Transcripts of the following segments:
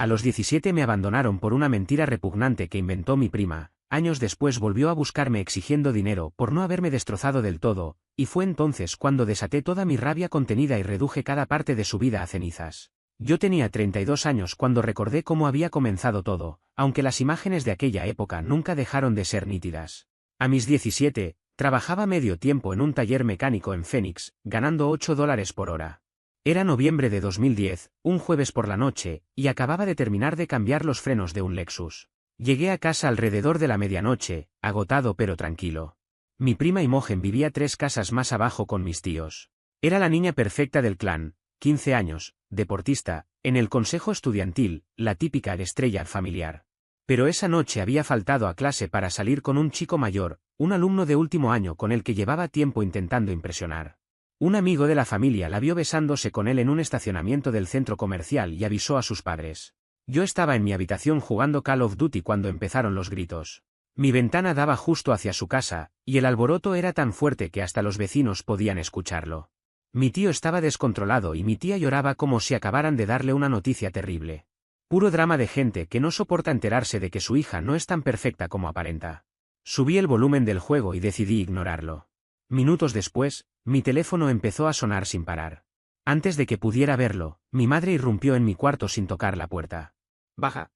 A los 17 me abandonaron por una mentira repugnante que inventó mi prima. Años después volvió a buscarme exigiendo dinero por no haberme destrozado del todo, y fue entonces cuando desaté toda mi rabia contenida y reduje cada parte de su vida a cenizas. Yo tenía 32 años cuando recordé cómo había comenzado todo, aunque las imágenes de aquella época nunca dejaron de ser nítidas. A mis 17, trabajaba medio tiempo en un taller mecánico en Phoenix, ganando $8 por hora. Era noviembre de 2010, un jueves por la noche, y acababa de terminar de cambiar los frenos de un Lexus. Llegué a casa alrededor de la medianoche, agotado pero tranquilo. Mi prima Imogen vivía 3 casas más abajo con mis tíos. Era la niña perfecta del clan, 15 años, deportista, en el consejo estudiantil, la típica estrella familiar. Pero esa noche había faltado a clase para salir con un chico mayor, un alumno de último año con el que llevaba tiempo intentando impresionar. Un amigo de la familia la vio besándose con él en un estacionamiento del centro comercial y avisó a sus padres. Yo estaba en mi habitación jugando Call of Duty cuando empezaron los gritos. Mi ventana daba justo hacia su casa, y el alboroto era tan fuerte que hasta los vecinos podían escucharlo. Mi tío estaba descontrolado y mi tía lloraba como si acabaran de darle una noticia terrible. Puro drama de gente que no soporta enterarse de que su hija no es tan perfecta como aparenta. Subí el volumen del juego y decidí ignorarlo. Minutos después, mi teléfono empezó a sonar sin parar. Antes de que pudiera verlo, mi madre irrumpió en mi cuarto sin tocar la puerta. «Baja.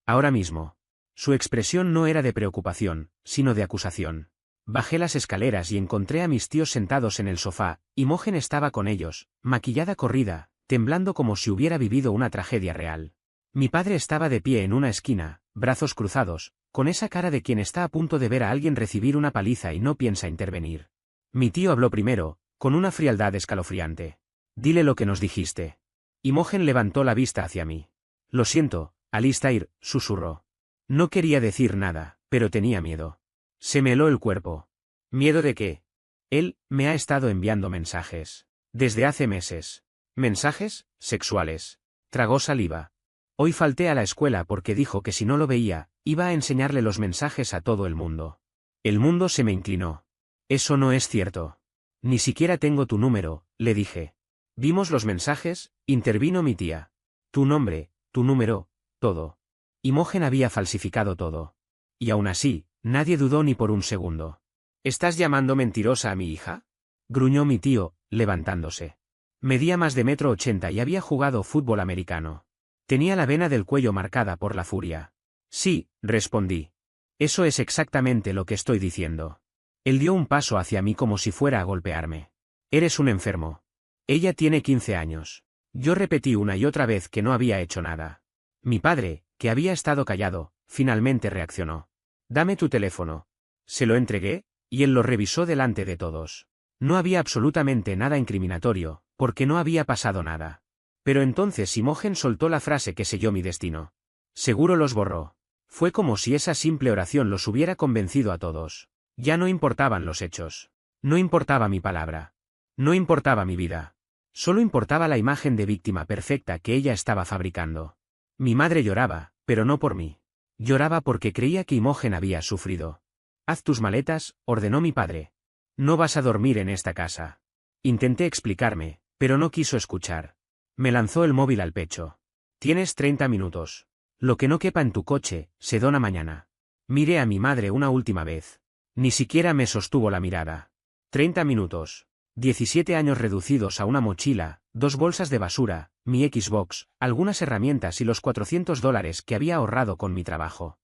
Ahora mismo». Su expresión no era de preocupación, sino de acusación. Bajé las escaleras y encontré a mis tíos sentados en el sofá. Imogen estaba con ellos, maquillada corrida, temblando como si hubiera vivido una tragedia real. Mi padre estaba de pie en una esquina, brazos cruzados, con esa cara de quien está a punto de ver a alguien recibir una paliza y no piensa intervenir. Mi tío habló primero, con una frialdad escalofriante. «Dile lo que nos dijiste». Imogen levantó la vista hacia mí. «Lo siento, Alistair», susurró. No quería decir nada, pero tenía miedo. Se me heló el cuerpo. ¿Miedo de qué? Él me ha estado enviando mensajes. Desde hace meses. ¿Mensajes? Sexuales. Tragó saliva. Hoy falté a la escuela porque dijo que si no lo veía, iba a enseñarle los mensajes a todo el mundo. El mundo se me inclinó. Eso no es cierto. Ni siquiera tengo tu número, le dije. Vimos los mensajes, intervino mi tía. Tu nombre, tu número, todo. Imogen había falsificado todo. Y aún así, nadie dudó ni por un segundo. ¿Estás llamando mentirosa a mi hija?, gruñó mi tío, levantándose. Medía más de 1,80 m y había jugado fútbol americano. Tenía la vena del cuello marcada por la furia. Sí, respondí. Eso es exactamente lo que estoy diciendo. Él dio un paso hacia mí como si fuera a golpearme. Eres un enfermo. Ella tiene 15 años. Yo repetí una y otra vez que no había hecho nada. Mi padre, que había estado callado, finalmente reaccionó. Dame tu teléfono. Se lo entregué, y él lo revisó delante de todos. No había absolutamente nada incriminatorio, porque no había pasado nada. Pero entonces Imogen soltó la frase que selló mi destino. Seguro los borró. Fue como si esa simple oración los hubiera convencido a todos. Ya no importaban los hechos. No importaba mi palabra. No importaba mi vida. Solo importaba la imagen de víctima perfecta que ella estaba fabricando. Mi madre lloraba, pero no por mí. Lloraba porque creía que Imogen había sufrido. Haz tus maletas, ordenó mi padre. No vas a dormir en esta casa. Intenté explicarme, pero no quiso escuchar. Me lanzó el móvil al pecho. Tienes 30 minutos. Lo que no quepa en tu coche, se dona mañana. Miré a mi madre una última vez. Ni siquiera me sostuvo la mirada. 30 minutos. 17 años reducidos a una mochila, 2 bolsas de basura, mi Xbox, algunas herramientas y los $400 que había ahorrado con mi trabajo.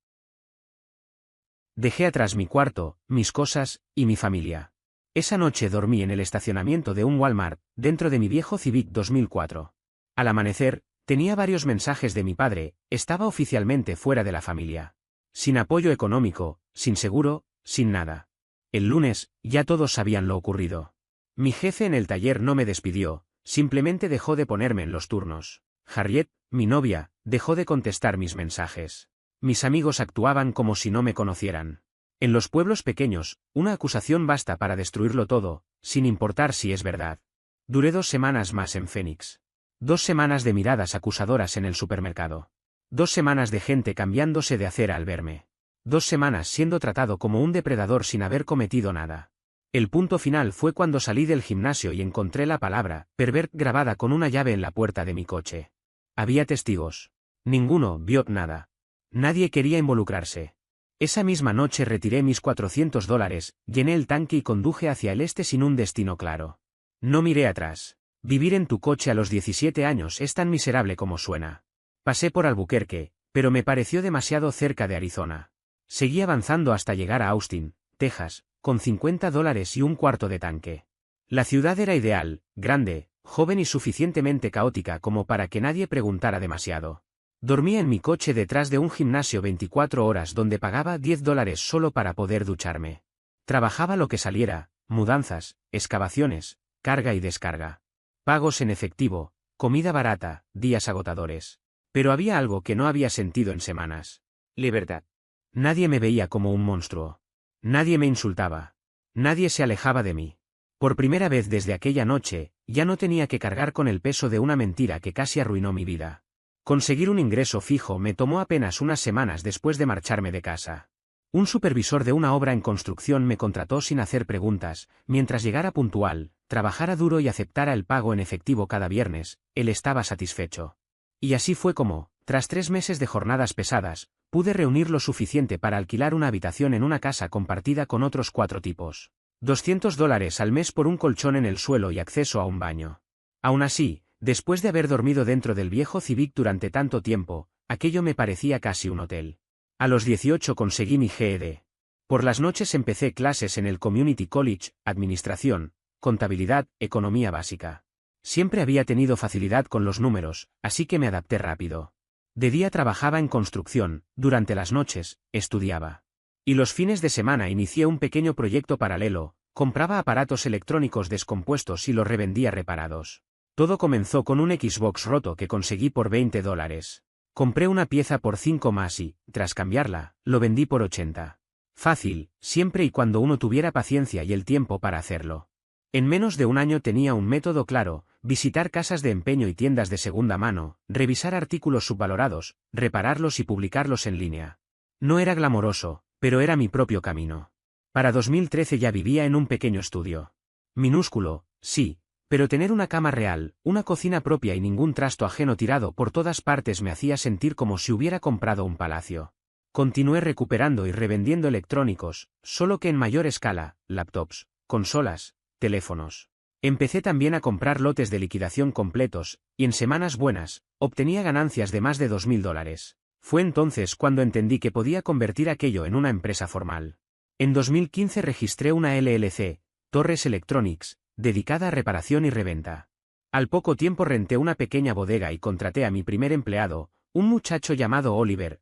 Dejé atrás mi cuarto, mis cosas, y mi familia. Esa noche dormí en el estacionamiento de un Walmart, dentro de mi viejo Civic 2004. Al amanecer, tenía varios mensajes de mi padre, estaba oficialmente fuera de la familia. Sin apoyo económico, sin seguro, sin nada. El lunes, ya todos sabían lo ocurrido. Mi jefe en el taller no me despidió, simplemente dejó de ponerme en los turnos. Harriet, mi novia, dejó de contestar mis mensajes. Mis amigos actuaban como si no me conocieran. En los pueblos pequeños, una acusación basta para destruirlo todo, sin importar si es verdad. Duré 2 semanas más en Phoenix. 2 semanas de miradas acusadoras en el supermercado. 2 semanas de gente cambiándose de acera al verme. 2 semanas siendo tratado como un depredador sin haber cometido nada. El punto final fue cuando salí del gimnasio y encontré la palabra pervert grabada con una llave en la puerta de mi coche. Había testigos. Ninguno vio nada. Nadie quería involucrarse. Esa misma noche retiré mis $400, llené el tanque y conduje hacia el este sin un destino claro. No miré atrás. Vivir en tu coche a los 17 años es tan miserable como suena. Pasé por Albuquerque, pero me pareció demasiado cerca de Arizona. Seguí avanzando hasta llegar a Austin, Texas, con $50 y un cuarto de tanque. La ciudad era ideal, grande, joven y suficientemente caótica como para que nadie preguntara demasiado. Dormía en mi coche detrás de un gimnasio 24 horas donde pagaba $10 solo para poder ducharme. Trabajaba lo que saliera, mudanzas, excavaciones, carga y descarga. Pagos en efectivo, comida barata, días agotadores. Pero había algo que no había sentido en semanas. Libertad. Nadie me veía como un monstruo. Nadie me insultaba. Nadie se alejaba de mí. Por primera vez desde aquella noche, ya no tenía que cargar con el peso de una mentira que casi arruinó mi vida. Conseguir un ingreso fijo me tomó apenas unas semanas después de marcharme de casa. Un supervisor de una obra en construcción me contrató sin hacer preguntas, mientras llegara puntual, trabajara duro y aceptara el pago en efectivo cada viernes, él estaba satisfecho. Y así fue como, tras 3 meses de jornadas pesadas, pude reunir lo suficiente para alquilar una habitación en una casa compartida con otros 4 tipos. $200 al mes por un colchón en el suelo y acceso a un baño. Aún así, después de haber dormido dentro del viejo Civic durante tanto tiempo, aquello me parecía casi un hotel. A los 18 conseguí mi GED. Por las noches empecé clases en el Community College, administración, contabilidad, economía básica. Siempre había tenido facilidad con los números, así que me adapté rápido. De día trabajaba en construcción, durante las noches, estudiaba. Y los fines de semana inicié un pequeño proyecto paralelo, compraba aparatos electrónicos descompuestos y los revendía reparados. Todo comenzó con un Xbox roto que conseguí por $20. Compré una pieza por 5 más y, tras cambiarla, lo vendí por 80. Fácil, siempre y cuando uno tuviera paciencia y el tiempo para hacerlo. En menos de un año tenía un método claro: visitar casas de empeño y tiendas de segunda mano, revisar artículos subvalorados, repararlos y publicarlos en línea. No era glamoroso, pero era mi propio camino. Para 2013 ya vivía en un pequeño estudio. Minúsculo, sí, pero tener una cama real, una cocina propia y ningún trasto ajeno tirado por todas partes me hacía sentir como si hubiera comprado un palacio. Continué recuperando y revendiendo electrónicos, solo que en mayor escala, laptops, consolas, teléfonos. Empecé también a comprar lotes de liquidación completos, y en semanas buenas, obtenía ganancias de más de $2000. Fue entonces cuando entendí que podía convertir aquello en una empresa formal. En 2015 registré una LLC, Torres Electronics, dedicada a reparación y reventa. Al poco tiempo renté una pequeña bodega y contraté a mi primer empleado, un muchacho llamado Oliver,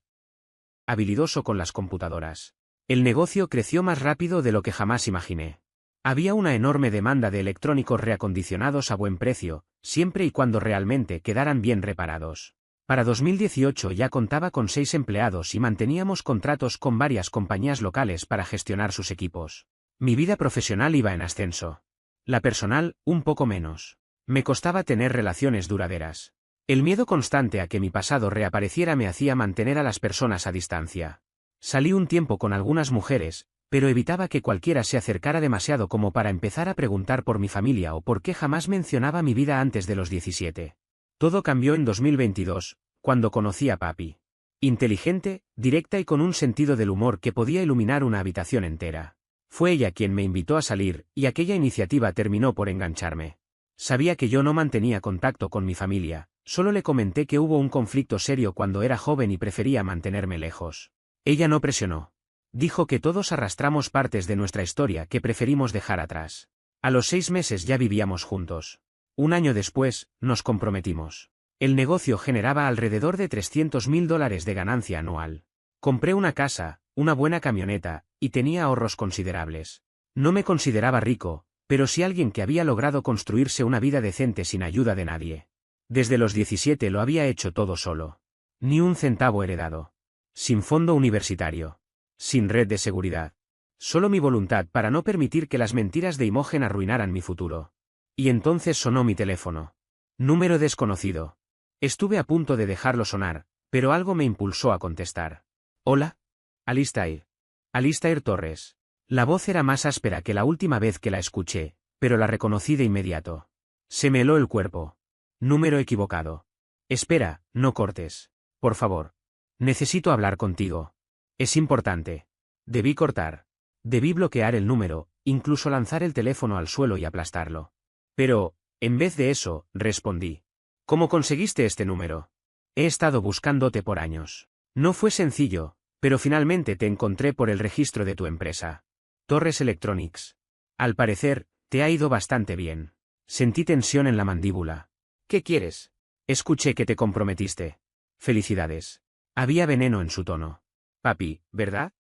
habilidoso con las computadoras. El negocio creció más rápido de lo que jamás imaginé. Había una enorme demanda de electrónicos reacondicionados a buen precio, siempre y cuando realmente quedaran bien reparados. Para 2018 ya contaba con 6 empleados y manteníamos contratos con varias compañías locales para gestionar sus equipos. Mi vida profesional iba en ascenso. La personal, un poco menos. Me costaba tener relaciones duraderas. El miedo constante a que mi pasado reapareciera me hacía mantener a las personas a distancia. Salí un tiempo con algunas mujeres, pero evitaba que cualquiera se acercara demasiado como para empezar a preguntar por mi familia o por qué jamás mencionaba mi vida antes de los 17. Todo cambió en 2022, cuando conocí a Papi. Inteligente, directa y con un sentido del humor que podía iluminar una habitación entera. Fue ella quien me invitó a salir, y aquella iniciativa terminó por engancharme. Sabía que yo no mantenía contacto con mi familia, solo le comenté que hubo un conflicto serio cuando era joven y prefería mantenerme lejos. Ella no presionó. Dijo que todos arrastramos partes de nuestra historia que preferimos dejar atrás. A los 6 meses ya vivíamos juntos. Un año después, nos comprometimos. El negocio generaba alrededor de $300,000 de ganancia anual. Compré una casa, una buena camioneta, y tenía ahorros considerables. No me consideraba rico, pero sí alguien que había logrado construirse una vida decente sin ayuda de nadie. Desde los 17 lo había hecho todo solo. Ni un centavo heredado. Sin fondo universitario. Sin red de seguridad. Solo mi voluntad para no permitir que las mentiras de Imogen arruinaran mi futuro. Y entonces sonó mi teléfono. Número desconocido. Estuve a punto de dejarlo sonar, pero algo me impulsó a contestar. Hola. Alistair. Alistair Torres. La voz era más áspera que la última vez que la escuché, pero la reconocí de inmediato. Se me heló el cuerpo. Número equivocado. Espera, no cortes. Por favor. Necesito hablar contigo. Es importante. Debí cortar. Debí bloquear el número, incluso lanzar el teléfono al suelo y aplastarlo. Pero, en vez de eso, respondí. ¿Cómo conseguiste este número? He estado buscándote por años. No fue sencillo, pero finalmente te encontré por el registro de tu empresa. Torres Electronics. Al parecer, te ha ido bastante bien. Sentí tensión en la mandíbula. ¿Qué quieres? Escuché que te comprometiste. Felicidades. Había veneno en su tono. Papi, ¿verdad?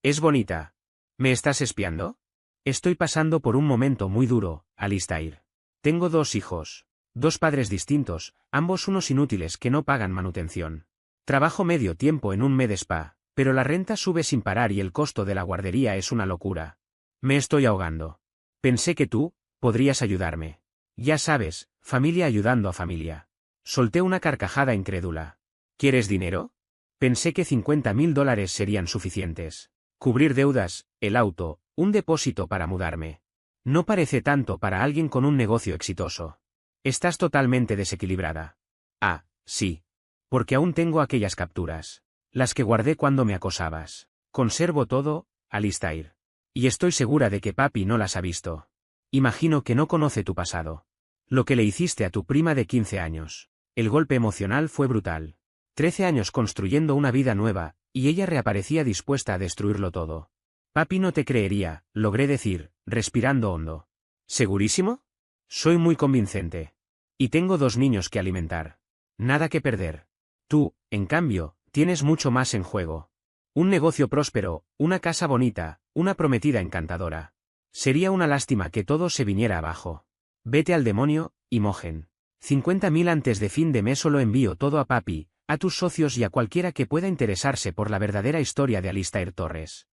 Es bonita. ¿Me estás espiando? Estoy pasando por un momento muy duro, Alistair. Tengo 2 hijos. 2 padres distintos, ambos unos inútiles que no pagan manutención. Trabajo medio tiempo en un med spa, pero la renta sube sin parar y el costo de la guardería es una locura. Me estoy ahogando. Pensé que tú podrías ayudarme. Ya sabes, familia ayudando a familia. Solté una carcajada incrédula. ¿Quieres dinero? Pensé que $50.000 serían suficientes. Cubrir deudas, el auto, un depósito para mudarme. No parece tanto para alguien con un negocio exitoso. Estás totalmente desequilibrada. Ah, sí. Porque aún tengo aquellas capturas. Las que guardé cuando me acosabas. Conservo todo, Alistair. Y estoy segura de que papi no las ha visto. Imagino que no conoce tu pasado. Lo que le hiciste a tu prima de 15 años. El golpe emocional fue brutal. 13 años construyendo una vida nueva, y ella reaparecía dispuesta a destruirlo todo. Papi no te creería, logré decir, respirando hondo. ¿Segurísimo? Soy muy convincente. Y tengo 2 niños que alimentar. Nada que perder. Tú, en cambio, tienes mucho más en juego. Un negocio próspero, una casa bonita, una prometida encantadora. Sería una lástima que todo se viniera abajo. Vete al demonio, Imogen. 50.000 antes de fin de mes solo envío todo a papi, a tus socios y a cualquiera que pueda interesarse por la verdadera historia de Alistair Torres.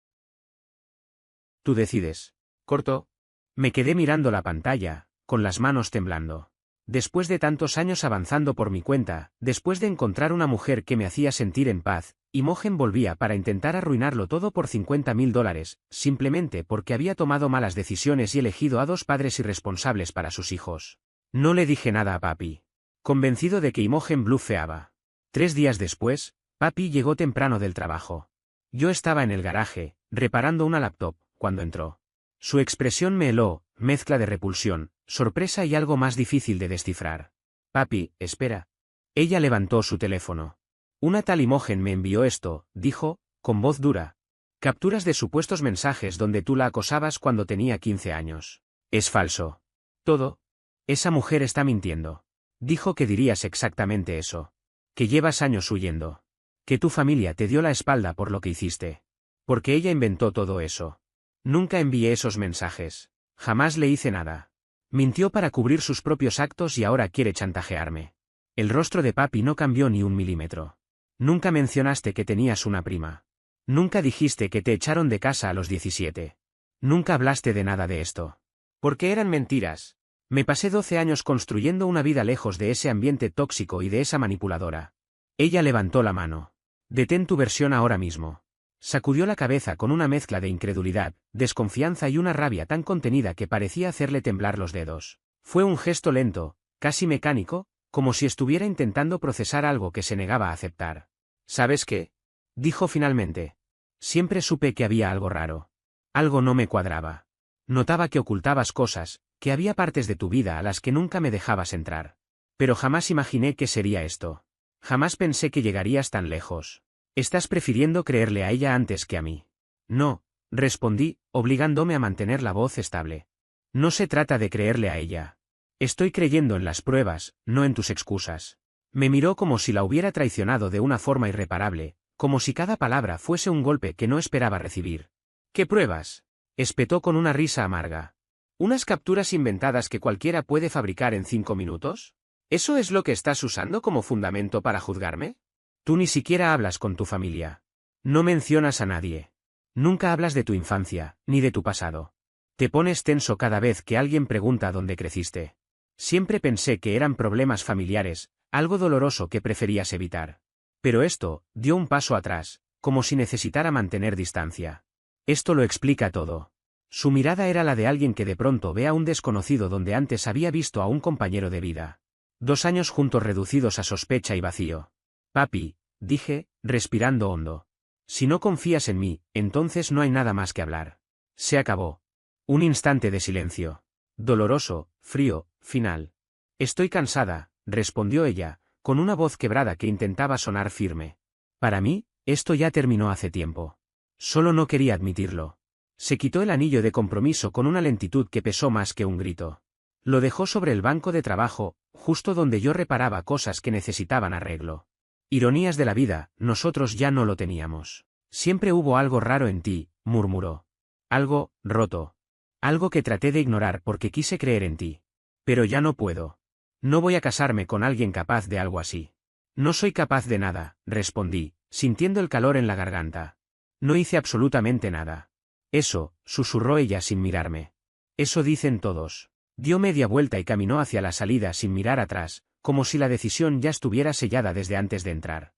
Tú decides. Corto. Me quedé mirando la pantalla, con las manos temblando. Después de tantos años avanzando por mi cuenta, después de encontrar una mujer que me hacía sentir en paz, Imogen volvía para intentar arruinarlo todo por $50.000, simplemente porque había tomado malas decisiones y elegido a 2 padres irresponsables para sus hijos. No le dije nada a papi. Convencido de que Imogen blufeaba. 3 días después, papi llegó temprano del trabajo. Yo estaba en el garaje, reparando una laptop, cuando entró. Su expresión me heló, mezcla de repulsión, sorpresa y algo más difícil de descifrar. Papi, espera. Ella levantó su teléfono. Una tal Imogen me envió esto, dijo, con voz dura. Capturas de supuestos mensajes donde tú la acosabas cuando tenía 15 años. Es falso. Todo. Esa mujer está mintiendo. Dijo que dirías exactamente eso. Que llevas años huyendo. Que tu familia te dio la espalda por lo que hiciste. Porque ella inventó todo eso. Nunca envié esos mensajes. Jamás le hice nada. Mintió para cubrir sus propios actos y ahora quiere chantajearme. El rostro de papi no cambió ni un milímetro. Nunca mencionaste que tenías una prima. Nunca dijiste que te echaron de casa a los 17. Nunca hablaste de nada de esto. Porque eran mentiras. Me pasé 12 años construyendo una vida lejos de ese ambiente tóxico y de esa manipuladora. Ella levantó la mano. Detén tu versión ahora mismo. Sacudió la cabeza con una mezcla de incredulidad, desconfianza y una rabia tan contenida que parecía hacerle temblar los dedos. Fue un gesto lento, casi mecánico, como si estuviera intentando procesar algo que se negaba a aceptar. ¿Sabes qué? Dijo finalmente. Siempre supe que había algo raro. Algo no me cuadraba. Notaba que ocultabas cosas, que había partes de tu vida a las que nunca me dejabas entrar. Pero jamás imaginé que sería esto. Jamás pensé que llegarías tan lejos. Estás prefiriendo creerle a ella antes que a mí. No, respondí, obligándome a mantener la voz estable. No se trata de creerle a ella. Estoy creyendo en las pruebas, no en tus excusas. Me miró como si la hubiera traicionado de una forma irreparable, como si cada palabra fuese un golpe que no esperaba recibir. ¿Qué pruebas? Espetó con una risa amarga. ¿Unas capturas inventadas que cualquiera puede fabricar en 5 minutos? ¿Eso es lo que estás usando como fundamento para juzgarme? Tú ni siquiera hablas con tu familia. No mencionas a nadie. Nunca hablas de tu infancia, ni de tu pasado. Te pones tenso cada vez que alguien pregunta dónde creciste. Siempre pensé que eran problemas familiares, algo doloroso que preferías evitar. Pero esto, dio un paso atrás, como si necesitara mantener distancia. Esto lo explica todo. Su mirada era la de alguien que de pronto ve a un desconocido donde antes había visto a un compañero de vida. 2 años juntos reducidos a sospecha y vacío. Papi, dije, respirando hondo. Si no confías en mí, entonces no hay nada más que hablar. Se acabó. Un instante de silencio. Doloroso, frío, final. Estoy cansada, respondió ella, con una voz quebrada que intentaba sonar firme. Para mí, esto ya terminó hace tiempo. Solo no quería admitirlo. Se quitó el anillo de compromiso con una lentitud que pesó más que un grito. Lo dejó sobre el banco de trabajo, justo donde yo reparaba cosas que necesitaban arreglo. Ironías de la vida, nosotros ya no lo teníamos. Siempre hubo algo raro en ti, murmuró. Algo, roto. Algo que traté de ignorar porque quise creer en ti. Pero ya no puedo. No voy a casarme con alguien capaz de algo así. No soy capaz de nada, respondí, sintiendo el calor en la garganta. No hice absolutamente nada. Eso, susurró ella sin mirarme. Eso dicen todos. Dio media vuelta y caminó hacia la salida sin mirar atrás, como si la decisión ya estuviera sellada desde antes de entrar.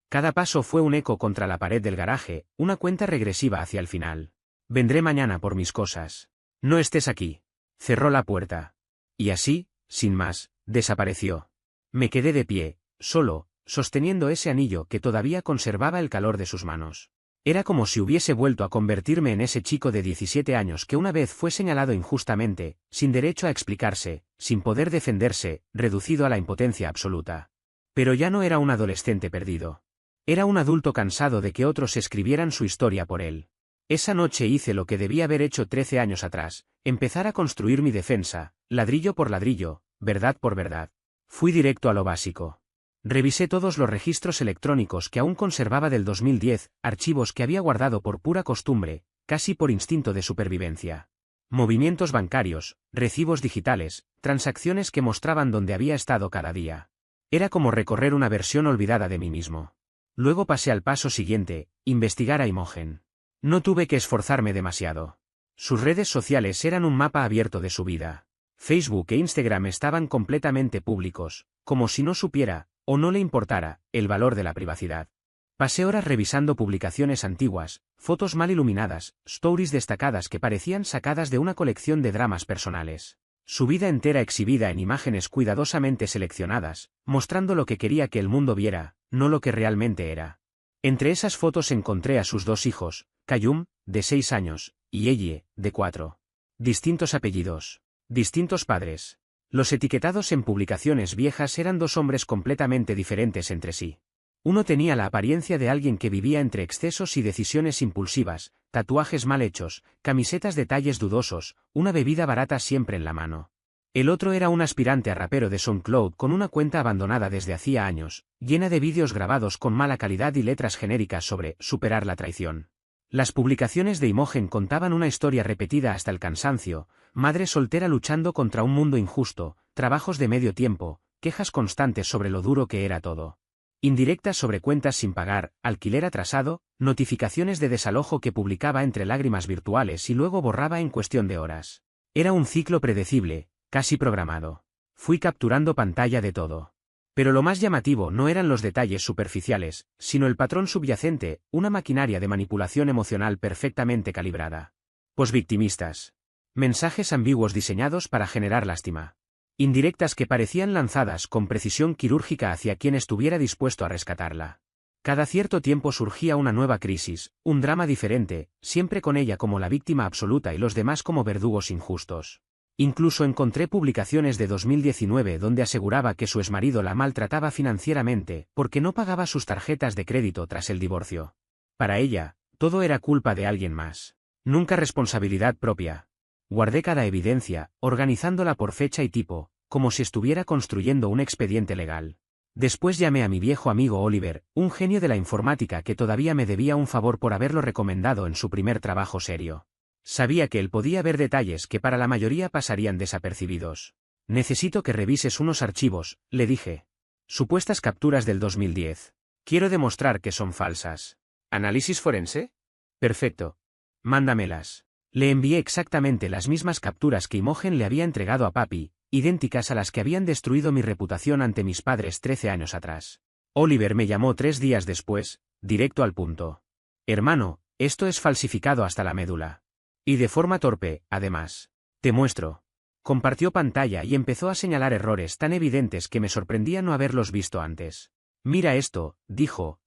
Cada paso fue un eco contra la pared del garaje, una cuenta regresiva hacia el final. Vendré mañana por mis cosas. No estés aquí. Cerró la puerta. Y así, sin más, desapareció. Me quedé de pie, solo, sosteniendo ese anillo que todavía conservaba el calor de sus manos. Era como si hubiese vuelto a convertirme en ese chico de 17 años que una vez fue señalado injustamente, sin derecho a explicarse, sin poder defenderse, reducido a la impotencia absoluta. Pero ya no era un adolescente perdido. Era un adulto cansado de que otros escribieran su historia por él. Esa noche hice lo que debía haber hecho 13 años atrás, empezar a construir mi defensa, ladrillo por ladrillo, verdad por verdad. Fui directo a lo básico. Revisé todos los registros electrónicos que aún conservaba del 2010, archivos que había guardado por pura costumbre, casi por instinto de supervivencia. Movimientos bancarios, recibos digitales, transacciones que mostraban dónde había estado cada día. Era como recorrer una versión olvidada de mí mismo. Luego pasé al paso siguiente, investigar a Imogen. No tuve que esforzarme demasiado. Sus redes sociales eran un mapa abierto de su vida. Facebook e Instagram estaban completamente públicos, como si no supiera, o no le importara, el valor de la privacidad. Pasé horas revisando publicaciones antiguas, fotos mal iluminadas, stories destacadas que parecían sacadas de una colección de dramas personales. Su vida entera exhibida en imágenes cuidadosamente seleccionadas, mostrando lo que quería que el mundo viera, no lo que realmente era. Entre esas fotos encontré a sus dos hijos, Kayum, de 6 años, y Elle, de 4. Distintos apellidos. Distintos padres. Los etiquetados en publicaciones viejas eran dos hombres completamente diferentes entre sí. Uno tenía la apariencia de alguien que vivía entre excesos y decisiones impulsivas, tatuajes mal hechos, camisetas de talles dudosos, una bebida barata siempre en la mano. El otro era un aspirante a rapero de SoundCloud con una cuenta abandonada desde hacía años, llena de vídeos grabados con mala calidad y letras genéricas sobre superar la traición. Las publicaciones de Imogen contaban una historia repetida hasta el cansancio, madre soltera luchando contra un mundo injusto, trabajos de medio tiempo, quejas constantes sobre lo duro que era todo. Indirectas sobre cuentas sin pagar, alquiler atrasado, notificaciones de desalojo que publicaba entre lágrimas virtuales y luego borraba en cuestión de horas. Era un ciclo predecible, casi programado. Fui capturando pantalla de todo. Pero lo más llamativo no eran los detalles superficiales, sino el patrón subyacente, una maquinaria de manipulación emocional perfectamente calibrada. Posvictimistas. Mensajes ambiguos diseñados para generar lástima. Indirectas que parecían lanzadas con precisión quirúrgica hacia quien estuviera dispuesto a rescatarla. Cada cierto tiempo surgía una nueva crisis, un drama diferente, siempre con ella como la víctima absoluta y los demás como verdugos injustos. Incluso encontré publicaciones de 2019 donde aseguraba que su exmarido la maltrataba financieramente porque no pagaba sus tarjetas de crédito tras el divorcio. Para ella, todo era culpa de alguien más. Nunca responsabilidad propia. Guardé cada evidencia, organizándola por fecha y tipo, como si estuviera construyendo un expediente legal. Después llamé a mi viejo amigo Oliver, un genio de la informática que todavía me debía un favor por haberlo recomendado en su primer trabajo serio. Sabía que él podía ver detalles que para la mayoría pasarían desapercibidos. Necesito que revises unos archivos, le dije. Supuestas capturas del 2010. Quiero demostrar que son falsas. ¿Análisis forense? Perfecto. Mándamelas. Le envié exactamente las mismas capturas que Imogen le había entregado a papi, idénticas a las que habían destruido mi reputación ante mis padres 13 años atrás. Oliver me llamó 3 días después, directo al punto. Hermano, esto es falsificado hasta la médula. Y de forma torpe, además. Te muestro. Compartió pantalla y empezó a señalar errores tan evidentes que me sorprendía no haberlos visto antes. Mira esto, dijo,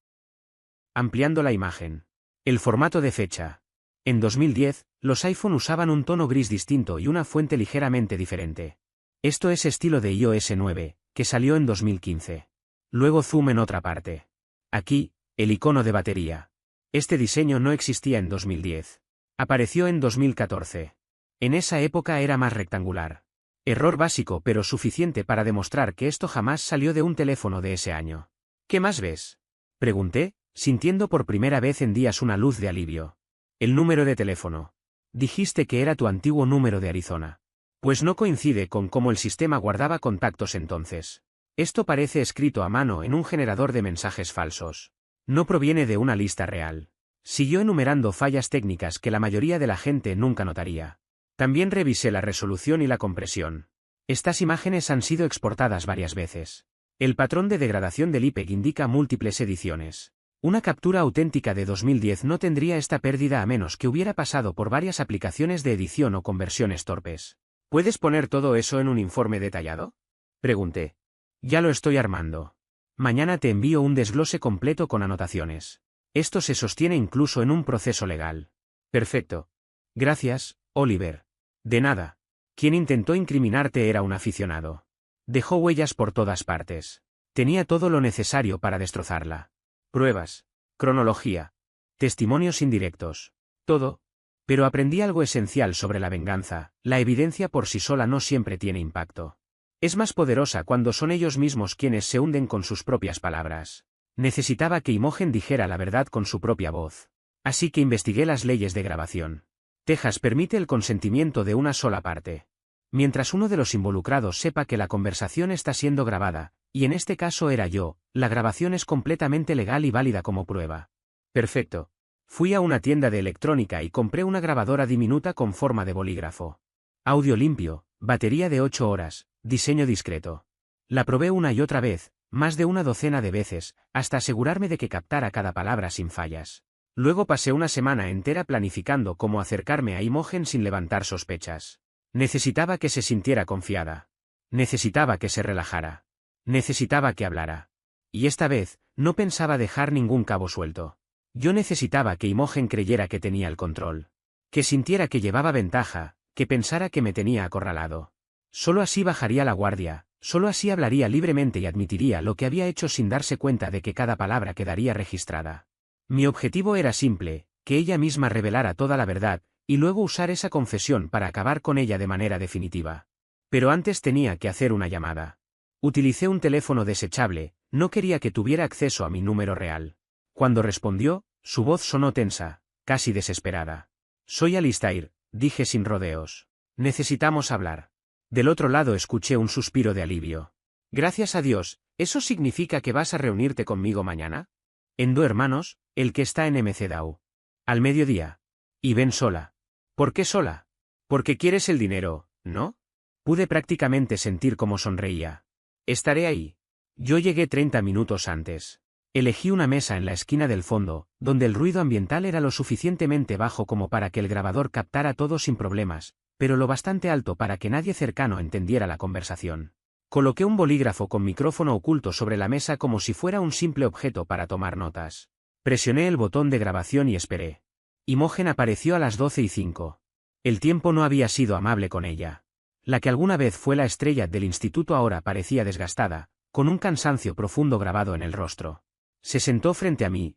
ampliando la imagen. El formato de fecha. En 2010, los iPhone usaban un tono gris distinto y una fuente ligeramente diferente. Esto es estilo de iOS 9, que salió en 2015. Luego zoom en otra parte. Aquí, el icono de batería. Este diseño no existía en 2010. Apareció en 2014. En esa época era más rectangular. Error básico pero suficiente para demostrar que esto jamás salió de un teléfono de ese año. ¿Qué más ves? Pregunté, sintiendo por primera vez en días una luz de alivio. El número de teléfono. Dijiste que era tu antiguo número de Arizona. Pues no coincide con cómo el sistema guardaba contactos entonces. Esto parece escrito a mano en un generador de mensajes falsos. No proviene de una lista real. Siguió enumerando fallas técnicas que la mayoría de la gente nunca notaría. También revisé la resolución y la compresión. Estas imágenes han sido exportadas varias veces. El patrón de degradación del IPEG indica múltiples ediciones. Una captura auténtica de 2010 no tendría esta pérdida a menos que hubiera pasado por varias aplicaciones de edición o conversiones torpes. ¿Puedes poner todo eso en un informe detallado? Pregunté. Ya lo estoy armando. Mañana te envío un desglose completo con anotaciones. Esto se sostiene incluso en un proceso legal. Perfecto. Gracias, Oliver. De nada. Quien intentó incriminarte era un aficionado. Dejó huellas por todas partes. Tenía todo lo necesario para destrozarla. Pruebas. Cronología. Testimonios indirectos. Todo. Pero aprendí algo esencial sobre la venganza. La evidencia por sí sola no siempre tiene impacto. Es más poderosa cuando son ellos mismos quienes se hunden con sus propias palabras. Necesitaba que Imogen dijera la verdad con su propia voz. Así que investigué las leyes de grabación. Texas permite el consentimiento de una sola parte. Mientras uno de los involucrados sepa que la conversación está siendo grabada, y en este caso era yo, la grabación es completamente legal y válida como prueba. Perfecto. Fui a una tienda de electrónica y compré una grabadora diminuta con forma de bolígrafo. Audio limpio, batería de 8 horas, diseño discreto. La probé una y otra vez, más de una docena de veces, hasta asegurarme de que captara cada palabra sin fallas. Luego pasé una semana entera planificando cómo acercarme a Imogen sin levantar sospechas. Necesitaba que se sintiera confiada. Necesitaba que se relajara. Necesitaba que hablara. Y esta vez, no pensaba dejar ningún cabo suelto. Yo necesitaba que Imogen creyera que tenía el control. Que sintiera que llevaba ventaja, que pensara que me tenía acorralado. Solo así bajaría la guardia, solo así hablaría libremente y admitiría lo que había hecho sin darse cuenta de que cada palabra quedaría registrada. Mi objetivo era simple, que ella misma revelara toda la verdad, y luego usar esa confesión para acabar con ella de manera definitiva. Pero antes tenía que hacer una llamada. Utilicé un teléfono desechable, no quería que tuviera acceso a mi número real. Cuando respondió, su voz sonó tensa, casi desesperada. Soy Alistair, dije sin rodeos. Necesitamos hablar. Del otro lado escuché un suspiro de alivio. Gracias a Dios, ¿eso significa que vas a reunirte conmigo mañana? En Do Hermanos, el que está en MCDAO. Al mediodía. Y ven sola. ¿Por qué sola? Porque quieres el dinero, ¿no? Pude prácticamente sentir cómo sonreía. Estaré ahí. Yo llegué 30 minutos antes. Elegí una mesa en la esquina del fondo, donde el ruido ambiental era lo suficientemente bajo como para que el grabador captara todo sin problemas, pero lo bastante alto para que nadie cercano entendiera la conversación. Coloqué un bolígrafo con micrófono oculto sobre la mesa como si fuera un simple objeto para tomar notas. Presioné el botón de grabación y esperé. Imogen apareció a las 12:05. El tiempo no había sido amable con ella. La que alguna vez fue la estrella del instituto ahora parecía desgastada, con un cansancio profundo grabado en el rostro. Se sentó frente a mí,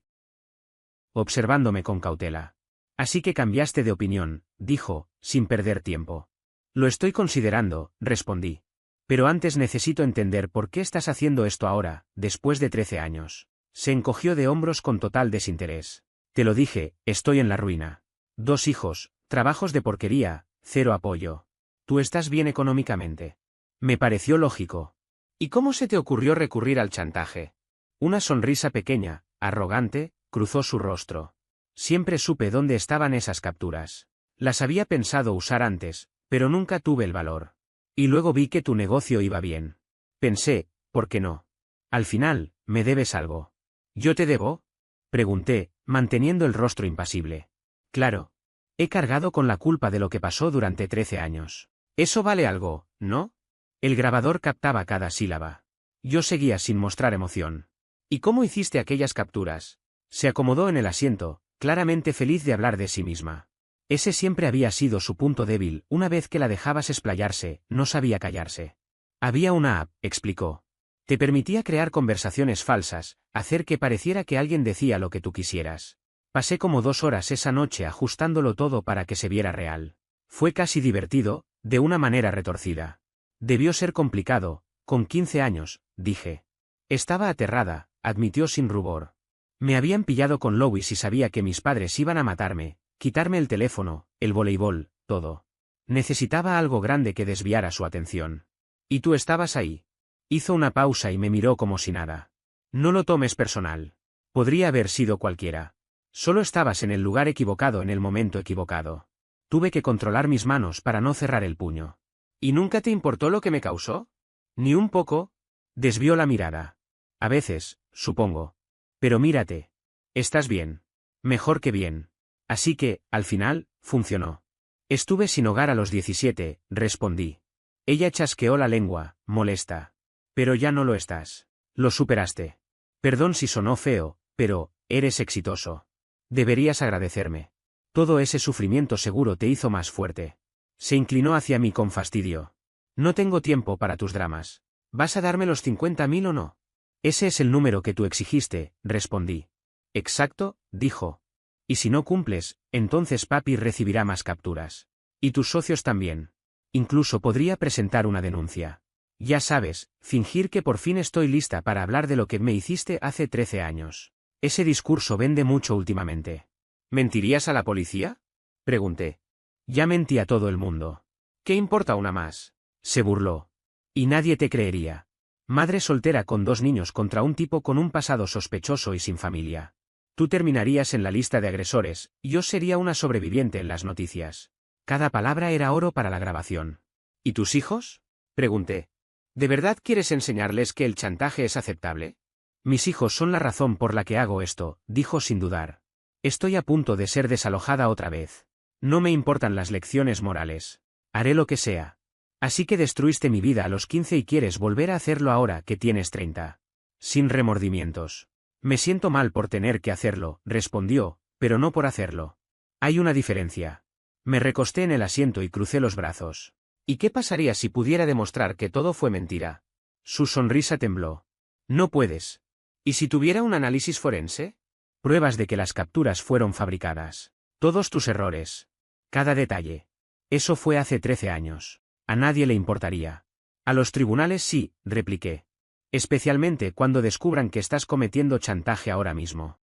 observándome con cautela. Así que cambiaste de opinión, dijo, sin perder tiempo. Lo estoy considerando, respondí. Pero antes necesito entender por qué estás haciendo esto ahora, después de 13 años. Se encogió de hombros con total desinterés. Te lo dije, estoy en la ruina. 2 hijos, trabajos de porquería, 0 apoyo. Tú estás bien económicamente. Me pareció lógico. ¿Y cómo se te ocurrió recurrir al chantaje? Una sonrisa pequeña, arrogante, cruzó su rostro. Siempre supe dónde estaban esas capturas. Las había pensado usar antes, pero nunca tuve el valor. Y luego vi que tu negocio iba bien. Pensé, ¿por qué no? Al final, me debes algo. ¿Yo te debo? Pregunté, manteniendo el rostro impasible. Claro. He cargado con la culpa de lo que pasó durante 13 años. Eso vale algo, ¿no? El grabador captaba cada sílaba. Yo seguía sin mostrar emoción. ¿Y cómo hiciste aquellas capturas? Se acomodó en el asiento, claramente feliz de hablar de sí misma. Ese siempre había sido su punto débil, una vez que la dejabas explayarse, no sabía callarse. Había una app, explicó. Te permitía crear conversaciones falsas, hacer que pareciera que alguien decía lo que tú quisieras. Pasé como 2 horas esa noche ajustándolo todo para que se viera real. Fue casi divertido, de una manera retorcida. Debió ser complicado, con 15 años, dije. Estaba aterrada, admitió sin rubor. Me habían pillado con Lois y sabía que mis padres iban a matarme, quitarme el teléfono, el voleibol, todo. Necesitaba algo grande que desviara su atención. ¿Y tú estabas ahí? Hizo una pausa y me miró como si nada. No lo tomes personal. Podría haber sido cualquiera. Solo estabas en el lugar equivocado en el momento equivocado. Tuve que controlar mis manos para no cerrar el puño. ¿Y nunca te importó lo que me causó? Ni un poco. Desvió la mirada. A veces, supongo. Pero mírate. Estás bien. Mejor que bien. Así que, al final, funcionó. Estuve sin hogar a los 17, respondí. Ella chasqueó la lengua, molesta. Pero ya no lo estás. Lo superaste. Perdón si sonó feo, pero, eres exitoso. Deberías agradecerme. Todo ese sufrimiento seguro te hizo más fuerte. Se inclinó hacia mí con fastidio. No tengo tiempo para tus dramas. ¿Vas a darme los 50.000 o no? Ese es el número que tú exigiste, respondí. Exacto, dijo. Y si no cumples, entonces papi recibirá más capturas. Y tus socios también. Incluso podría presentar una denuncia. Ya sabes, fingir que por fin estoy lista para hablar de lo que me hiciste hace 13 años. Ese discurso vende mucho últimamente. ¿Mentirías a la policía? Pregunté. Ya mentí a todo el mundo. ¿Qué importa una más? Se burló. Y nadie te creería. Madre soltera con 2 niños contra un tipo con un pasado sospechoso y sin familia. Tú terminarías en la lista de agresores, y yo sería una sobreviviente en las noticias. Cada palabra era oro para la grabación. ¿Y tus hijos? Pregunté. ¿De verdad quieres enseñarles que el chantaje es aceptable? Mis hijos son la razón por la que hago esto, dijo sin dudar. Estoy a punto de ser desalojada otra vez. No me importan las lecciones morales. Haré lo que sea. Así que destruiste mi vida a los 15 y quieres volver a hacerlo ahora que tienes 30. Sin remordimientos. Me siento mal por tener que hacerlo, respondió, pero no por hacerlo. Hay una diferencia. Me recosté en el asiento y crucé los brazos. ¿Y qué pasaría si pudiera demostrar que todo fue mentira? Su sonrisa tembló. No puedes. ¿Y si tuviera un análisis forense? Pruebas de que las capturas fueron fabricadas. Todos tus errores. Cada detalle. Eso fue hace 13 años. A nadie le importaría. A los tribunales sí, repliqué. Especialmente cuando descubran que estás cometiendo chantaje ahora mismo.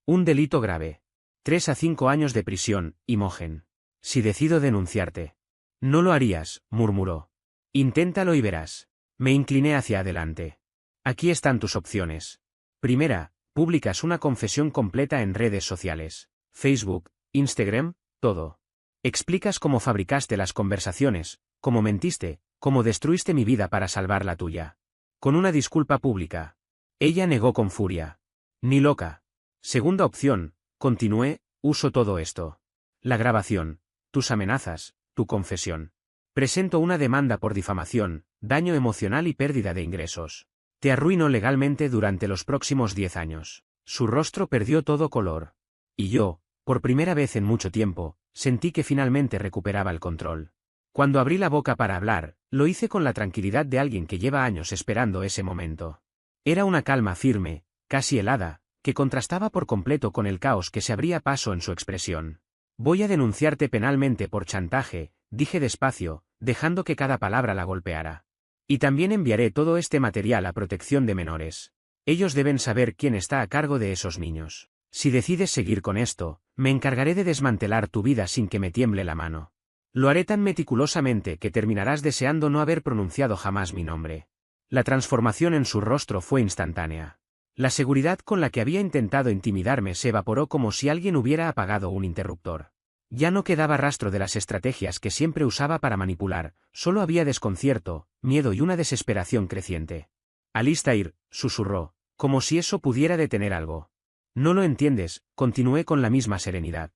Un delito grave. 3 a 5 años de prisión, Imogen. Si decido denunciarte. No lo harías, murmuró. Inténtalo y verás. Me incliné hacia adelante. Aquí están tus opciones. Primera, publicas una confesión completa en redes sociales. Facebook, Instagram, todo. Explicas cómo fabricaste las conversaciones, cómo mentiste, cómo destruiste mi vida para salvar la tuya. Con una disculpa pública. Ella negó con furia. Ni loca. Segunda opción, continué, uso todo esto. La grabación, tus amenazas, tu confesión. Presento una demanda por difamación, daño emocional y pérdida de ingresos. Te arruino legalmente durante los próximos 10 años. Su rostro perdió todo color. Y yo, por primera vez en mucho tiempo, sentí que finalmente recuperaba el control. Cuando abrí la boca para hablar, lo hice con la tranquilidad de alguien que lleva años esperando ese momento. Era una calma firme, casi helada, que contrastaba por completo con el caos que se abría paso en su expresión. Voy a denunciarte penalmente por chantaje, dije despacio, dejando que cada palabra la golpeara. Y también enviaré todo este material a protección de menores. Ellos deben saber quién está a cargo de esos niños. Si decides seguir con esto, me encargaré de desmantelar tu vida sin que me tiemble la mano. Lo haré tan meticulosamente que terminarás deseando no haber pronunciado jamás mi nombre. La transformación en su rostro fue instantánea. La seguridad con la que había intentado intimidarme se evaporó como si alguien hubiera apagado un interruptor. Ya no quedaba rastro de las estrategias que siempre usaba para manipular, solo había desconcierto, miedo y una desesperación creciente. Alistair, susurró, como si eso pudiera detener algo. No lo entiendes, continué con la misma serenidad.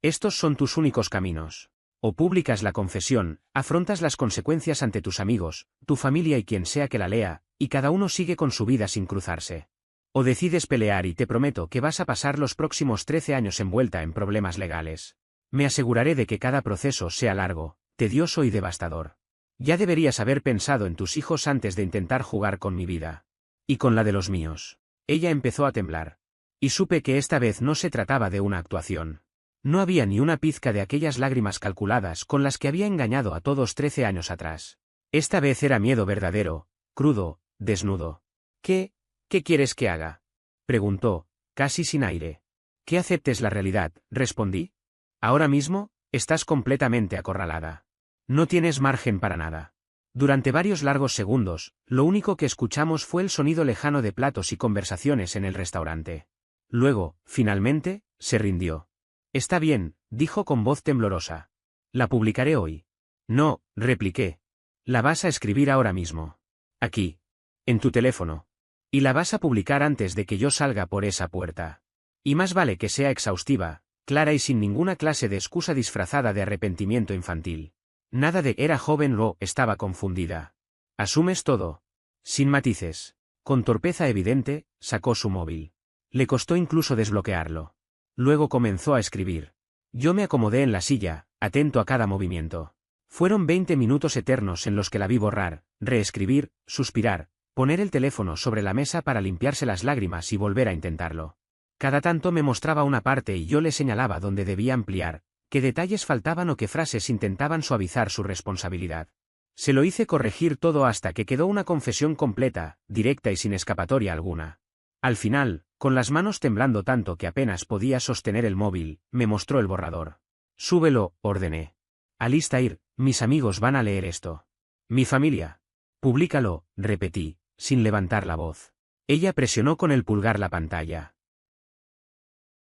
Estos son tus únicos caminos. O publicas la confesión, afrontas las consecuencias ante tus amigos, tu familia y quien sea que la lea, y cada uno sigue con su vida sin cruzarse. O decides pelear y te prometo que vas a pasar los próximos 13 años envuelta en problemas legales. Me aseguraré de que cada proceso sea largo, tedioso y devastador. Ya deberías haber pensado en tus hijos antes de intentar jugar con mi vida. Y con la de los míos. Ella empezó a temblar. Y supe que esta vez no se trataba de una actuación. No había ni una pizca de aquellas lágrimas calculadas con las que había engañado a todos 13 años atrás. Esta vez era miedo verdadero, crudo, desnudo. ¿Qué quieres que haga? Preguntó, casi sin aire. Que aceptes la realidad, respondí. Ahora mismo, estás completamente acorralada. No tienes margen para nada. Durante varios largos segundos, lo único que escuchamos fue el sonido lejano de platos y conversaciones en el restaurante. Luego, finalmente, se rindió. Está bien, dijo con voz temblorosa. La publicaré hoy. No, repliqué. La vas a escribir ahora mismo. Aquí. En tu teléfono. Y la vas a publicar antes de que yo salga por esa puerta. Y más vale que sea exhaustiva, clara y sin ninguna clase de excusa disfrazada de arrepentimiento infantil. Nada de era joven o estaba confundida. ¿Asumes todo? Sin matices. Con torpeza evidente, sacó su móvil. Le costó incluso desbloquearlo. Luego comenzó a escribir. Yo me acomodé en la silla, atento a cada movimiento. Fueron 20 minutos eternos en los que la vi borrar, reescribir, suspirar, poner el teléfono sobre la mesa para limpiarse las lágrimas y volver a intentarlo. Cada tanto me mostraba una parte y yo le señalaba dónde debía ampliar, qué detalles faltaban o qué frases intentaban suavizar su responsabilidad. Se lo hice corregir todo hasta que quedó una confesión completa, directa y sin escapatoria alguna. Al final, con las manos temblando tanto que apenas podía sostener el móvil, me mostró el borrador. Súbelo, ordené. Alistair, mis amigos van a leer esto. Mi familia. Públicalo, repetí, sin levantar la voz. Ella presionó con el pulgar la pantalla.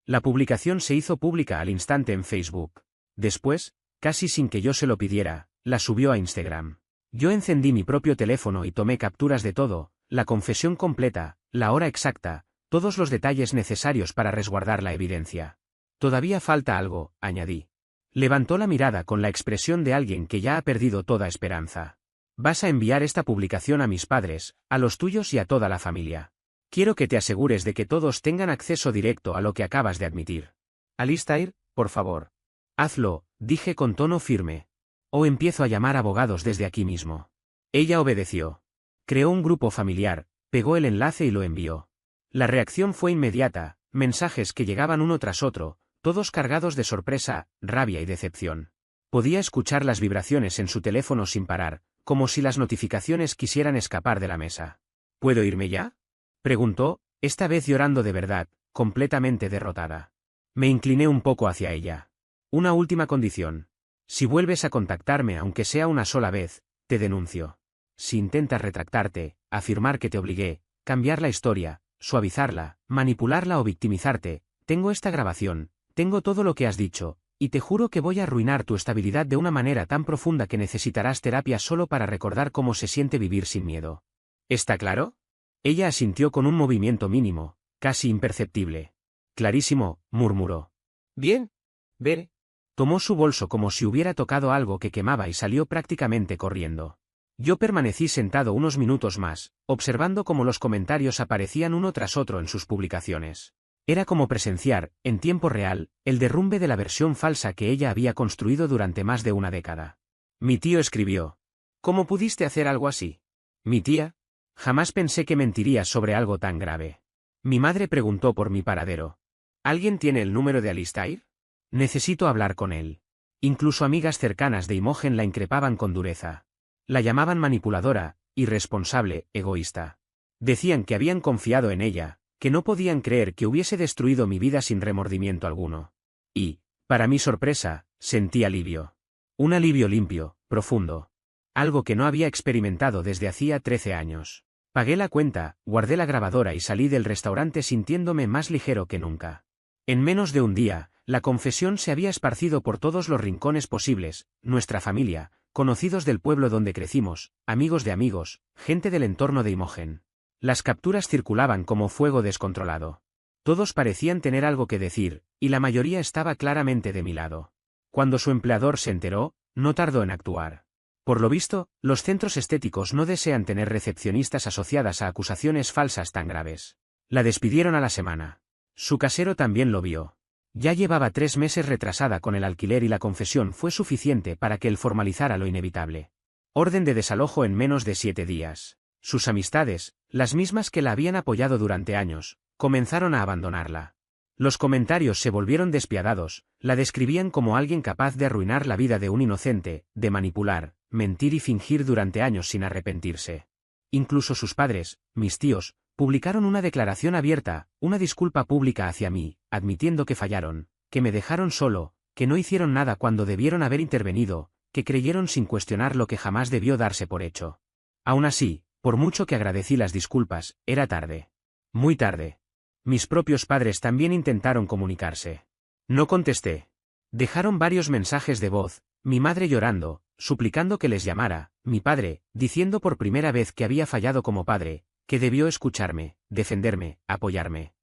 La publicación se hizo pública al instante en Facebook. Después, casi sin que yo se lo pidiera, la subió a Instagram. Yo encendí mi propio teléfono y tomé capturas de todo, la confesión completa, la hora exacta, todos los detalles necesarios para resguardar la evidencia. Todavía falta algo, añadí. Levantó la mirada con la expresión de alguien que ya ha perdido toda esperanza. Vas a enviar esta publicación a mis padres, a los tuyos y a toda la familia. Quiero que te asegures de que todos tengan acceso directo a lo que acabas de admitir. Alistair, por favor. Hazlo, dije con tono firme. O empiezo a llamar abogados desde aquí mismo. Ella obedeció. Creó un grupo familiar, pegó el enlace y lo envió. La reacción fue inmediata, mensajes que llegaban uno tras otro, todos cargados de sorpresa, rabia y decepción. Podía escuchar las vibraciones en su teléfono sin parar, como si las notificaciones quisieran escapar de la mesa. ¿Puedo irme ya? Preguntó, esta vez llorando de verdad, completamente derrotada. Me incliné un poco hacia ella. Una última condición. Si vuelves a contactarme aunque sea una sola vez, te denuncio. Si intentas retractarte, afirmar que te obligué, cambiar la historia, suavizarla, manipularla o victimizarte, tengo esta grabación, tengo todo lo que has dicho, y te juro que voy a arruinar tu estabilidad de una manera tan profunda que necesitarás terapia solo para recordar cómo se siente vivir sin miedo. ¿Está claro? Ella asintió con un movimiento mínimo, casi imperceptible. Clarísimo, murmuró. Bien. Veré. Tomó su bolso como si hubiera tocado algo que quemaba y salió prácticamente corriendo. Yo permanecí sentado unos minutos más, observando cómo los comentarios aparecían uno tras otro en sus publicaciones. Era como presenciar, en tiempo real, el derrumbe de la versión falsa que ella había construido durante más de una década. Mi tío escribió. ¿Cómo pudiste hacer algo así? ¿Mi tía? Jamás pensé que mentirías sobre algo tan grave. Mi madre preguntó por mi paradero. ¿Alguien tiene el número de Alistair? Necesito hablar con él. Incluso amigas cercanas de Imogen la increpaban con dureza. La llamaban manipuladora, irresponsable, egoísta. Decían que habían confiado en ella, que no podían creer que hubiese destruido mi vida sin remordimiento alguno. Y, para mi sorpresa, sentí alivio. Un alivio limpio, profundo. Algo que no había experimentado desde hacía 13 años. Pagué la cuenta, guardé la grabadora y salí del restaurante sintiéndome más ligero que nunca. En menos de un día, la confesión se había esparcido por todos los rincones posibles, nuestra familia, conocidos del pueblo donde crecimos, amigos de amigos, gente del entorno de Imogen. Las capturas circulaban como fuego descontrolado. Todos parecían tener algo que decir, y la mayoría estaba claramente de mi lado. Cuando su empleador se enteró, no tardó en actuar. Por lo visto, los centros estéticos no desean tener recepcionistas asociadas a acusaciones falsas tan graves. La despidieron a la semana. Su casero también lo vio. Ya llevaba 3 meses retrasada con el alquiler y la confesión fue suficiente para que él formalizara lo inevitable. Orden de desalojo en menos de 7 días. Sus amistades, las mismas que la habían apoyado durante años, comenzaron a abandonarla. Los comentarios se volvieron despiadados, la describían como alguien capaz de arruinar la vida de un inocente, de manipular, mentir y fingir durante años sin arrepentirse. Incluso sus padres, mis tíos, publicaron una declaración abierta, una disculpa pública hacia mí, admitiendo que fallaron, que me dejaron solo, que no hicieron nada cuando debieron haber intervenido, que creyeron sin cuestionar lo que jamás debió darse por hecho. Aún así, por mucho que agradecí las disculpas, era tarde. Muy tarde. Mis propios padres también intentaron comunicarse. No contesté. Dejaron varios mensajes de voz, mi madre llorando, suplicando que les llamara, mi padre, diciendo por primera vez que había fallado como padre, que debió escucharme, defenderme, apoyarme.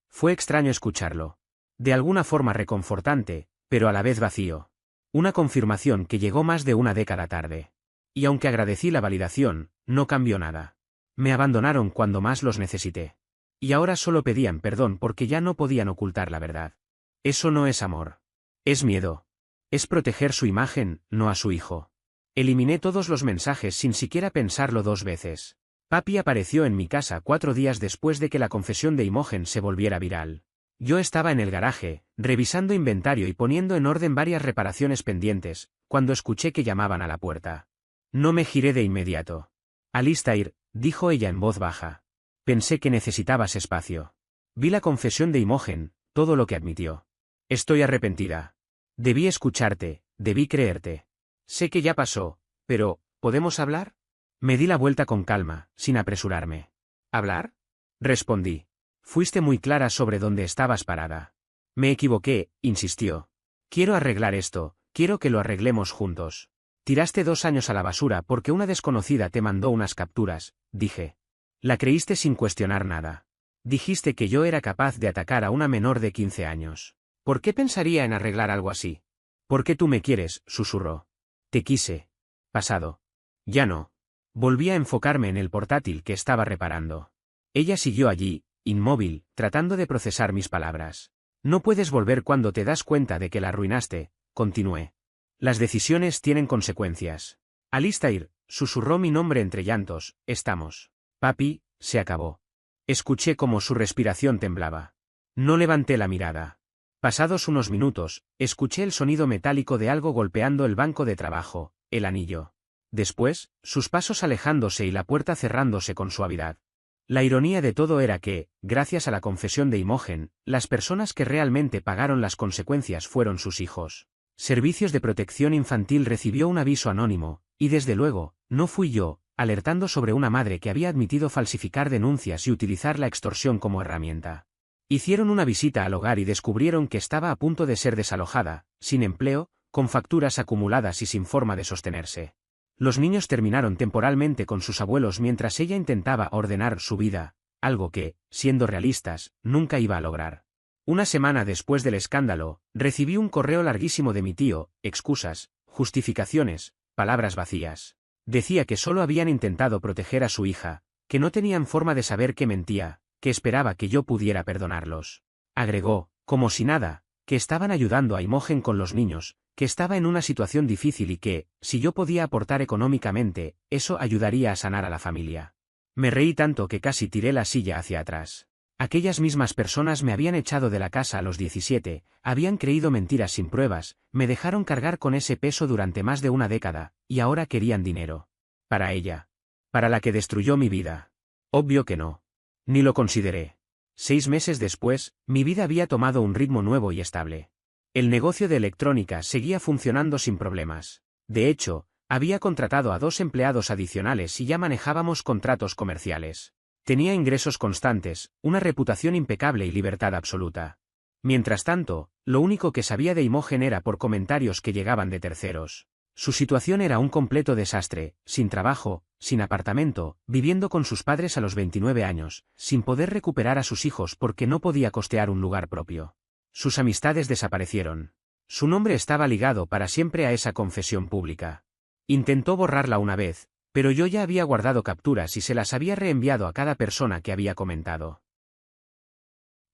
Fue extraño escucharlo. De alguna forma reconfortante, pero a la vez vacío. Una confirmación que llegó más de una década tarde. Y aunque agradecí la validación, no cambió nada. Me abandonaron cuando más los necesité. Y ahora solo pedían perdón porque ya no podían ocultar la verdad. Eso no es amor. Es miedo. Es proteger su imagen, no a su hijo. Eliminé todos los mensajes sin siquiera pensarlo 2 veces. Papi apareció en mi casa 4 días después de que la confesión de Imogen se volviera viral. Yo estaba en el garaje, revisando inventario y poniendo en orden varias reparaciones pendientes, cuando escuché que llamaban a la puerta. No me giré de inmediato. Alistair, dijo ella en voz baja. Pensé que necesitabas espacio. Vi la confesión de Imogen, todo lo que admitió. Estoy arrepentida. Debí escucharte, debí creerte. Sé que ya pasó, pero, ¿podemos hablar? Me di la vuelta con calma, sin apresurarme. ¿Hablar? Respondí. Fuiste muy clara sobre dónde estabas parada. Me equivoqué, insistió. Quiero arreglar esto, quiero que lo arreglemos juntos. Tiraste 2 años a la basura porque una desconocida te mandó unas capturas, dije. La creíste sin cuestionar nada. Dijiste que yo era capaz de atacar a una menor de 15 años. ¿Por qué pensaría en arreglar algo así? Porque tú me quieres, susurró. Te quise. Pasado. Ya no. Volví a enfocarme en el portátil que estaba reparando. Ella siguió allí, inmóvil, tratando de procesar mis palabras. No puedes volver cuando te das cuenta de que la arruinaste, continué. Las decisiones tienen consecuencias. Alistair, susurró mi nombre entre llantos, estamos. Papi, se acabó. Escuché cómo su respiración temblaba. No levanté la mirada. Pasados unos minutos, escuché el sonido metálico de algo golpeando el banco de trabajo, el anillo. Después, sus pasos alejándose y la puerta cerrándose con suavidad. La ironía de todo era que, gracias a la confesión de Imogen, las personas que realmente pagaron las consecuencias fueron sus hijos. Servicios de Protección Infantil recibió un aviso anónimo, y desde luego, no fui yo, alertando sobre una madre que había admitido falsificar denuncias y utilizar la extorsión como herramienta. Hicieron una visita al hogar y descubrieron que estaba a punto de ser desalojada, sin empleo, con facturas acumuladas y sin forma de sostenerse. Los niños terminaron temporalmente con sus abuelos mientras ella intentaba ordenar su vida, algo que, siendo realistas, nunca iba a lograr. Una semana después del escándalo, recibí un correo larguísimo de mi tío, excusas, justificaciones, palabras vacías. Decía que solo habían intentado proteger a su hija, que no tenían forma de saber que mentía, que esperaba que yo pudiera perdonarlos. Agregó, como si nada, que estaban ayudando a Imogen con los niños, que estaba en una situación difícil y que, si yo podía aportar económicamente, eso ayudaría a sanar a la familia. Me reí tanto que casi tiré la silla hacia atrás. Aquellas mismas personas me habían echado de la casa a los 17, habían creído mentiras sin pruebas, me dejaron cargar con ese peso durante más de una década, y ahora querían dinero. Para ella. Para la que destruyó mi vida. Obvio que no. Ni lo consideré. 6 meses después, mi vida había tomado un ritmo nuevo y estable. El negocio de electrónica seguía funcionando sin problemas. De hecho, había contratado a 2 empleados adicionales y ya manejábamos contratos comerciales. Tenía ingresos constantes, una reputación impecable y libertad absoluta. Mientras tanto, lo único que sabía de Imogen era por comentarios que llegaban de terceros. Su situación era un completo desastre, sin trabajo, sin apartamento, viviendo con sus padres a los 29 años, sin poder recuperar a sus hijos porque no podía costear un lugar propio. Sus amistades desaparecieron. Su nombre estaba ligado para siempre a esa confesión pública. Intentó borrarla una vez, pero yo ya había guardado capturas y se las había reenviado a cada persona que había comentado.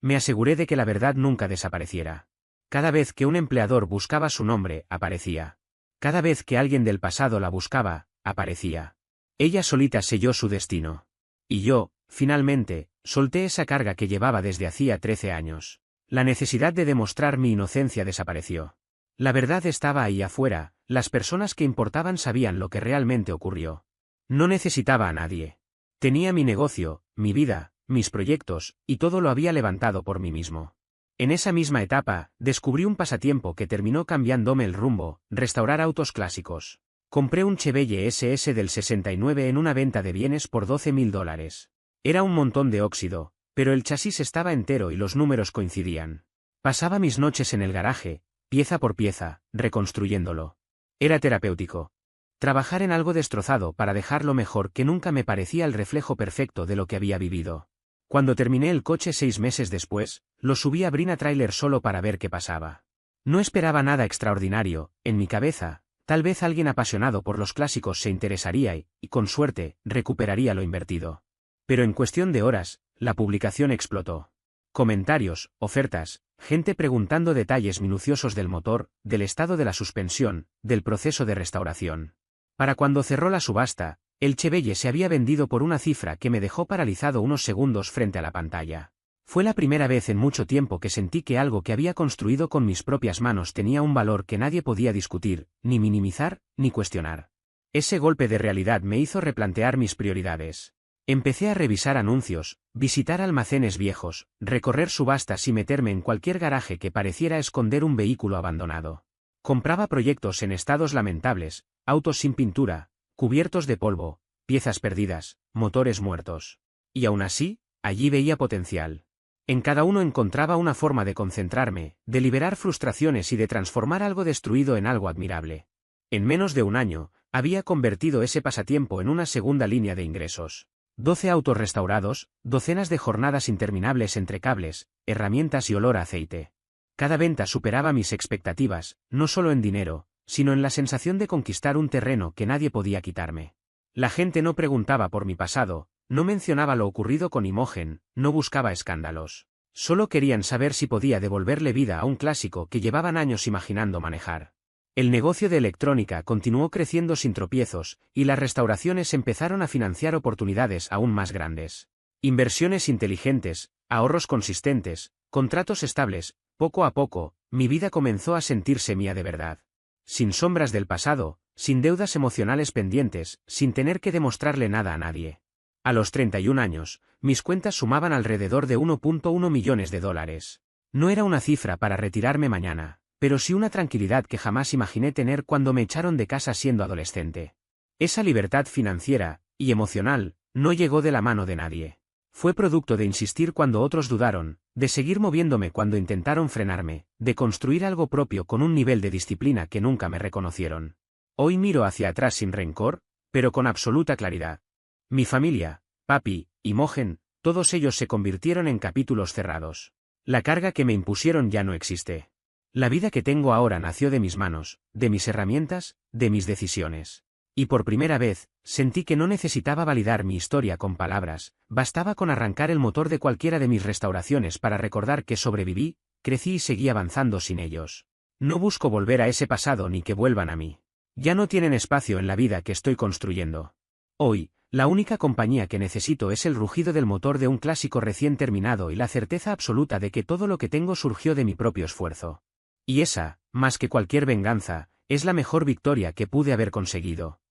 Me aseguré de que la verdad nunca desapareciera. Cada vez que un empleador buscaba su nombre, aparecía. Cada vez que alguien del pasado la buscaba, aparecía. Ella solita selló su destino. Y yo, finalmente, solté esa carga que llevaba desde hacía 13 años. La necesidad de demostrar mi inocencia desapareció. La verdad estaba ahí afuera, las personas que importaban sabían lo que realmente ocurrió. No necesitaba a nadie. Tenía mi negocio, mi vida, mis proyectos, y todo lo había levantado por mí mismo. En esa misma etapa, descubrí un pasatiempo que terminó cambiándome el rumbo: restaurar autos clásicos. Compré un Chevelle SS del 69 en una venta de bienes por $12.000. Era un montón de óxido, pero el chasis estaba entero y los números coincidían. Pasaba mis noches en el garaje, pieza por pieza, reconstruyéndolo. Era terapéutico. Trabajar en algo destrozado para dejarlo mejor que nunca me parecía el reflejo perfecto de lo que había vivido. Cuando terminé el coche 6 meses después, lo subí a Brina Trailer solo para ver qué pasaba. No esperaba nada extraordinario, en mi cabeza, tal vez alguien apasionado por los clásicos se interesaría y, con suerte, recuperaría lo invertido. Pero en cuestión de horas, la publicación explotó. Comentarios, ofertas, gente preguntando detalles minuciosos del motor, del estado de la suspensión, del proceso de restauración. Para cuando cerró la subasta, el Chevelle se había vendido por una cifra que me dejó paralizado unos segundos frente a la pantalla. Fue la primera vez en mucho tiempo que sentí que algo que había construido con mis propias manos tenía un valor que nadie podía discutir, ni minimizar, ni cuestionar. Ese golpe de realidad me hizo replantear mis prioridades. Empecé a revisar anuncios, visitar almacenes viejos, recorrer subastas y meterme en cualquier garaje que pareciera esconder un vehículo abandonado. Compraba proyectos en estados lamentables, autos sin pintura, cubiertos de polvo, piezas perdidas, motores muertos. Y aún así, allí veía potencial. En cada uno encontraba una forma de concentrarme, de liberar frustraciones y de transformar algo destruido en algo admirable. En menos de un año, había convertido ese pasatiempo en una segunda línea de ingresos. 12 autos restaurados, docenas de jornadas interminables entre cables, herramientas y olor a aceite. Cada venta superaba mis expectativas, no solo en dinero, sino en la sensación de conquistar un terreno que nadie podía quitarme. La gente no preguntaba por mi pasado, no mencionaba lo ocurrido con Imogen, no buscaba escándalos. Solo querían saber si podía devolverle vida a un clásico que llevaban años imaginando manejar. El negocio de electrónica continuó creciendo sin tropiezos, y las restauraciones empezaron a financiar oportunidades aún más grandes. Inversiones inteligentes, ahorros consistentes, contratos estables. Poco a poco, mi vida comenzó a sentirse mía de verdad. Sin sombras del pasado, sin deudas emocionales pendientes, sin tener que demostrarle nada a nadie. A los 31 años, mis cuentas sumaban alrededor de $1.1 millones. No era una cifra para retirarme mañana, pero sí una tranquilidad que jamás imaginé tener cuando me echaron de casa siendo adolescente. Esa libertad financiera y emocional no llegó de la mano de nadie. Fue producto de insistir cuando otros dudaron, de seguir moviéndome cuando intentaron frenarme, de construir algo propio con un nivel de disciplina que nunca me reconocieron. Hoy miro hacia atrás sin rencor, pero con absoluta claridad. Mi familia, papi, Imogen, todos ellos se convirtieron en capítulos cerrados. La carga que me impusieron ya no existe. La vida que tengo ahora nació de mis manos, de mis herramientas, de mis decisiones. Y por primera vez, sentí que no necesitaba validar mi historia con palabras, bastaba con arrancar el motor de cualquiera de mis restauraciones para recordar que sobreviví, crecí y seguí avanzando sin ellos. No busco volver a ese pasado ni que vuelvan a mí. Ya no tienen espacio en la vida que estoy construyendo. Hoy, la única compañía que necesito es el rugido del motor de un clásico recién terminado y la certeza absoluta de que todo lo que tengo surgió de mi propio esfuerzo. Y esa, más que cualquier venganza, es la mejor victoria que pude haber conseguido.